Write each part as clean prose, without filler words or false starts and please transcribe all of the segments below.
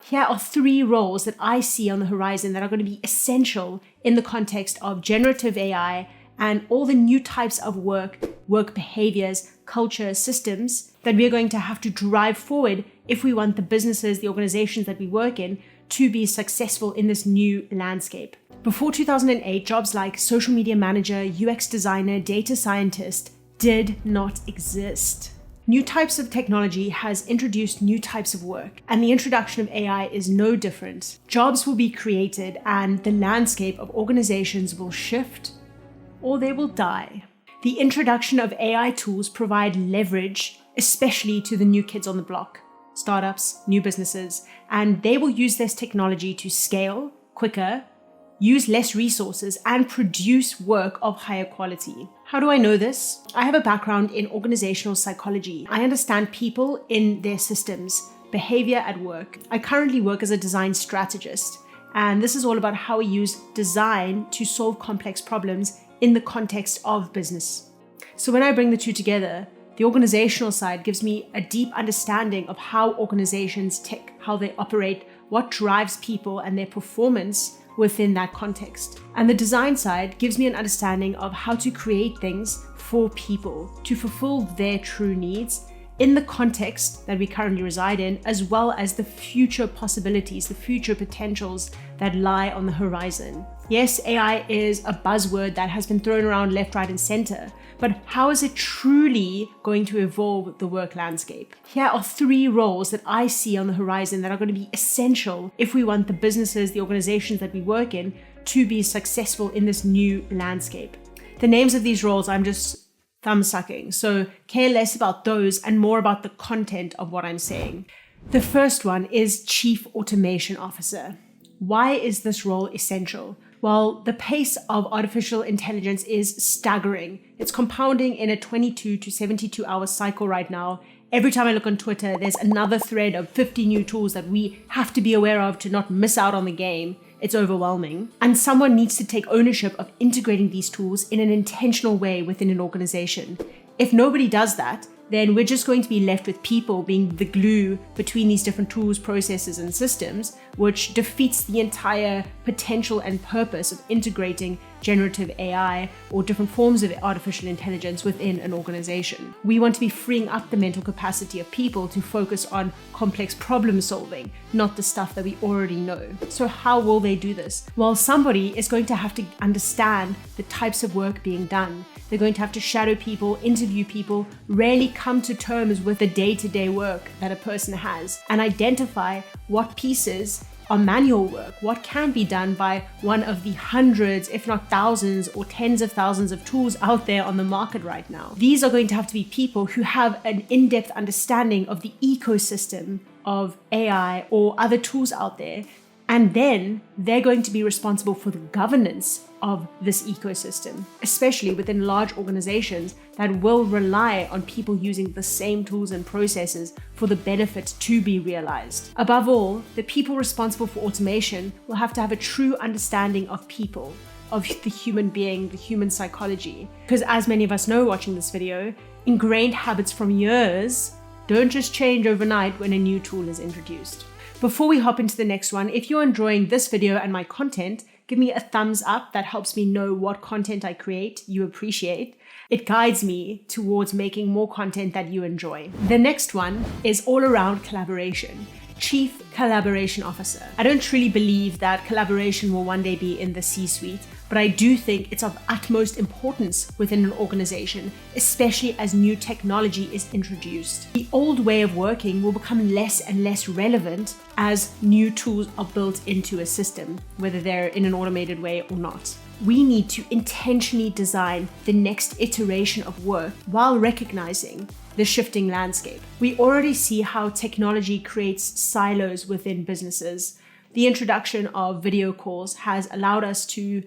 Here are 3 roles that I see on the horizon that are going to be essential in the context of generative AI and all the new types of work behaviors, culture, systems that we are going to have to drive forward if we want the businesses, the organizations that we work in to be successful in this new landscape. Before 2008, jobs like social media manager, UX designer, data scientist did not exist. New types of technology has introduced new types of work, and the introduction of AI is no different. Jobs will be created and the landscape of organizations will shift or they will die. The introduction of AI tools provide leverage, especially to the new kids on the block, startups, new businesses, and they will use this technology to scale quicker, use less resources, and produce work of higher quality. How do I know this? I have a background in organizational psychology. I understand people in their systems, behavior at work. I currently work as a design strategist, and this is all about how we use design to solve complex problems in the context of business. So when I bring the two together, the organizational side gives me a deep understanding of how organizations tick, how they operate, what drives people and their performance within that context. And the design side gives me an understanding of how to create things for people to fulfill their true needs in the context that we currently reside in, as well as the future possibilities, the future potentials that lie on the horizon. Yes, AI is a buzzword that has been thrown around left, right, and center, but how is it truly going to evolve the work landscape? Here are 3 roles that I see on the horizon that are going to be essential if we want the businesses, the organizations that we work in to be successful in this new landscape. The names of these roles, I'm just thumb sucking, so care less about those and more about the content of what I'm saying. The first one is Chief Automation Officer. Why is this role essential? Well, the pace of artificial intelligence is staggering. It's compounding in a 22 to 72 hour cycle right now. Every time I look on Twitter, there's another thread of 50 new tools that we have to be aware of to not miss out on the game. It's overwhelming. And someone needs to take ownership of integrating these tools in an intentional way within an organization. If nobody does that, then we're just going to be left with people being the glue between these different tools, processes, and systems, which defeats the entire potential and purpose of integrating generative AI or different forms of artificial intelligence within an organization. We want to be freeing up the mental capacity of people to focus on complex problem solving, not the stuff that we already know. So how will they do this? Well, somebody is going to have to understand the types of work being done. They're going to have to shadow people, interview people, really come to terms with the day-to-day work that a person has, and identify what pieces are manual work, what can be done by one of the hundreds, if not thousands or tens of thousands of tools out there on the market right now. These are going to have to be people who have an in-depth understanding of the ecosystem of AI or other tools out there. And then they're going to be responsible for the governance of this ecosystem, especially within large organizations that will rely on people using the same tools and processes for the benefit to be realized. Above all, the people responsible for automation will have to have a true understanding of people, of the human being, the human psychology. Because as many of us know watching this video, ingrained habits from years don't just change overnight when a new tool is introduced. Before we hop into the next one, if you're enjoying this video and my content, give me a thumbs up. That helps me know what content I create you appreciate. It guides me towards making more content that you enjoy. The next one is all around collaboration. Chief Collaboration Officer. I don't truly believe that collaboration will one day be in the C-suite, but I do think it's of utmost importance within an organization, especially as new technology is introduced. The old way of working will become less and less relevant as new tools are built into a system, whether they're in an automated way or not. We need to intentionally design the next iteration of work while recognizing the shifting landscape. We already see how technology creates silos within businesses. The introduction of video calls has allowed us to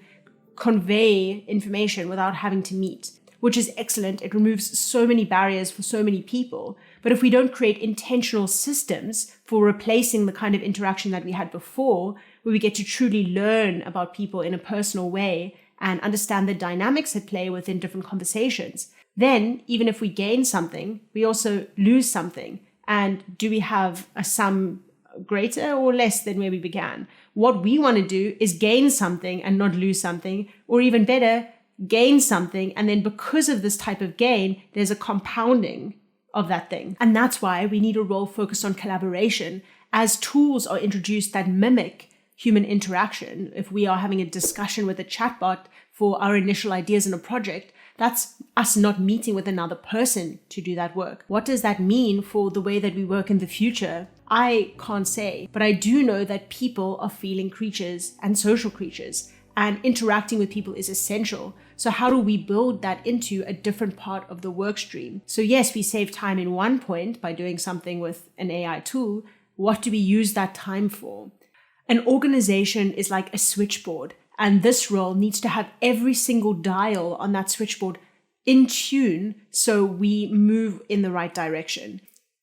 convey information without having to meet, which is excellent. It removes so many barriers for so many people. But if we don't create intentional systems for replacing the kind of interaction that we had before, where we get to truly learn about people in a personal way and understand the dynamics at play within different conversations, then even if we gain something, we also lose something. And do we have a sum greater or less than where we began. What we want to do is gain something and not lose something, or even better, gain something. And then because of this type of gain, there's a compounding of that thing. And that's why we need a role focused on collaboration as tools are introduced that mimic human interaction. If we are having a discussion with a chatbot for our initial ideas in a project, that's us not meeting with another person to do that work. What does that mean for the way that we work in the future? I can't say, but I do know that people are feeling creatures and social creatures, and interacting with people is essential. So how do we build that into a different part of the work stream? So yes, we save time in one point by doing something with an AI tool. What do we use that time for? An organization is like a switchboard, and this role needs to have every single dial on that switchboard in tune so we move in the right direction.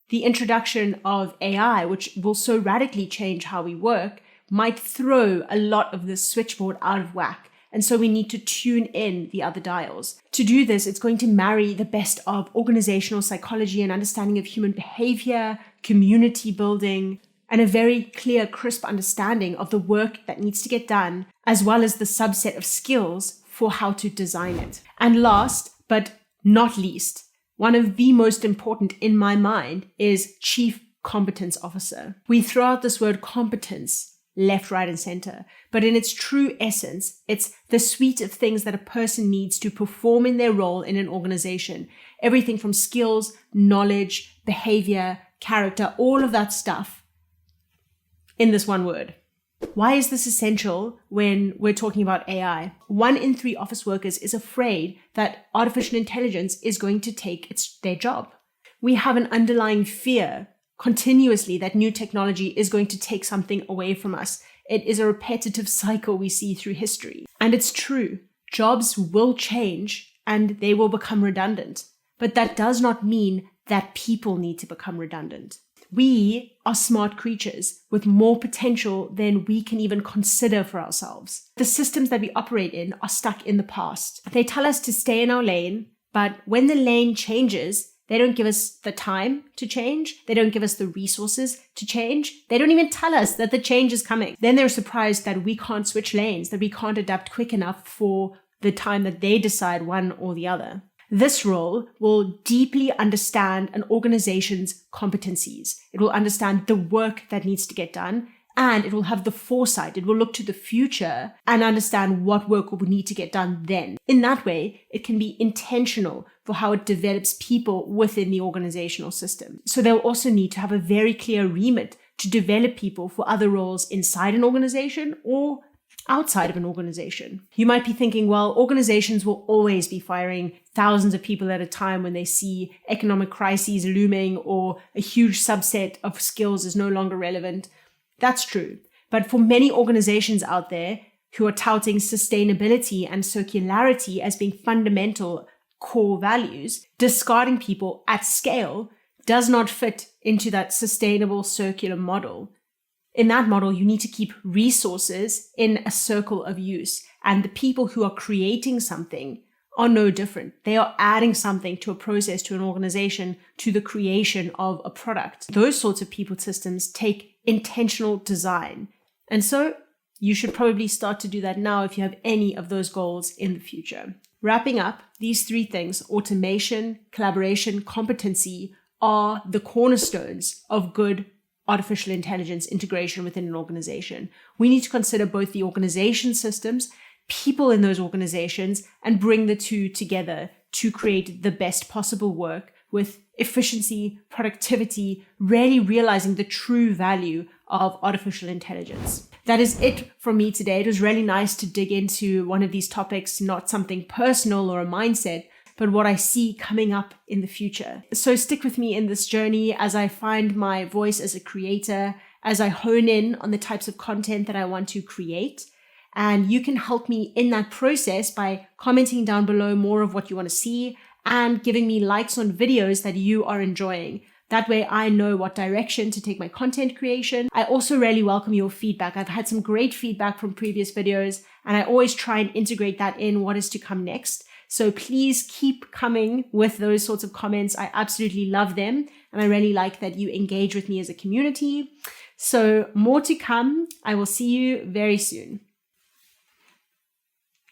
The introduction of AI, which will so radically change how we work, might throw a lot of this switchboard out of whack. And so we need to tune in the other dials. To do this, it's going to marry the best of organizational psychology and understanding of human behavior, community building, and a very clear, crisp understanding of the work that needs to get done, as well as the subset of skills for how to design it. And last, but not least, one of the most important in my mind is Chief Competence Officer. We throw out this word competence left, right, and center, but in its true essence, it's the suite of things that a person needs to perform in their role in an organization. Everything from skills, knowledge, behavior, character, all of that stuff in this one word. Why is this essential when we're talking about AI? 1 in 3 office workers is afraid that artificial intelligence is going to take their job. We have an underlying fear continuously that new technology is going to take something away from us. It is a repetitive cycle we see through history. And it's true. Jobs will change and they will become redundant. But that does not mean that people need to become redundant. We are smart creatures with more potential than we can even consider for ourselves. The systems that we operate in are stuck in the past. They tell us to stay in our lane, but when the lane changes, they don't give us the time to change. They don't give us the resources to change. They don't even tell us that the change is coming. Then they're surprised that we can't switch lanes, that we can't adapt quick enough for the time that they decide one or the other. This role will deeply understand an organization's competencies. It will understand the work that needs to get done, and it will have the foresight. It will look to the future and understand what work will need to get done then. In that way, it can be intentional for how it develops people within the organizational system. So they'll also need to have a very clear remit to develop people for other roles inside an organization or outside of an organization. You might be thinking, well, organizations will always be firing thousands of people at a time when they see economic crises looming or a huge subset of skills is no longer relevant. That's true. But for many organizations out there who are touting sustainability and circularity as being fundamental core values, discarding people at scale does not fit into that sustainable circular model. In that model, you need to keep resources in a circle of use. And the people who are creating something are no different. They are adding something to a process, to an organization, to the creation of a product. Those sorts of people systems take intentional design. And so you should probably start to do that now if you have any of those goals in the future. Wrapping up, these 3 things, automation, collaboration, competency, are the cornerstones of good artificial intelligence integration within an organization. We need to consider both the organization systems, people in those organizations, and bring the two together to create the best possible work with efficiency, productivity, really realizing the true value of artificial intelligence. That is it from me today. It was really nice to dig into one of these topics, not something personal or a mindset, but what I see coming up in the future. So stick with me in this journey as I find my voice as a creator, as I hone in on the types of content that I want to create. And you can help me in that process by commenting down below more of what you want to see and giving me likes on videos that you are enjoying. That way I know what direction to take my content creation. I also really welcome your feedback. I've had some great feedback from previous videos, and I always try and integrate that in what is to come next. So please keep coming with those sorts of comments. I absolutely love them. And I really like that you engage with me as a community. So more to come. I will see you very soon.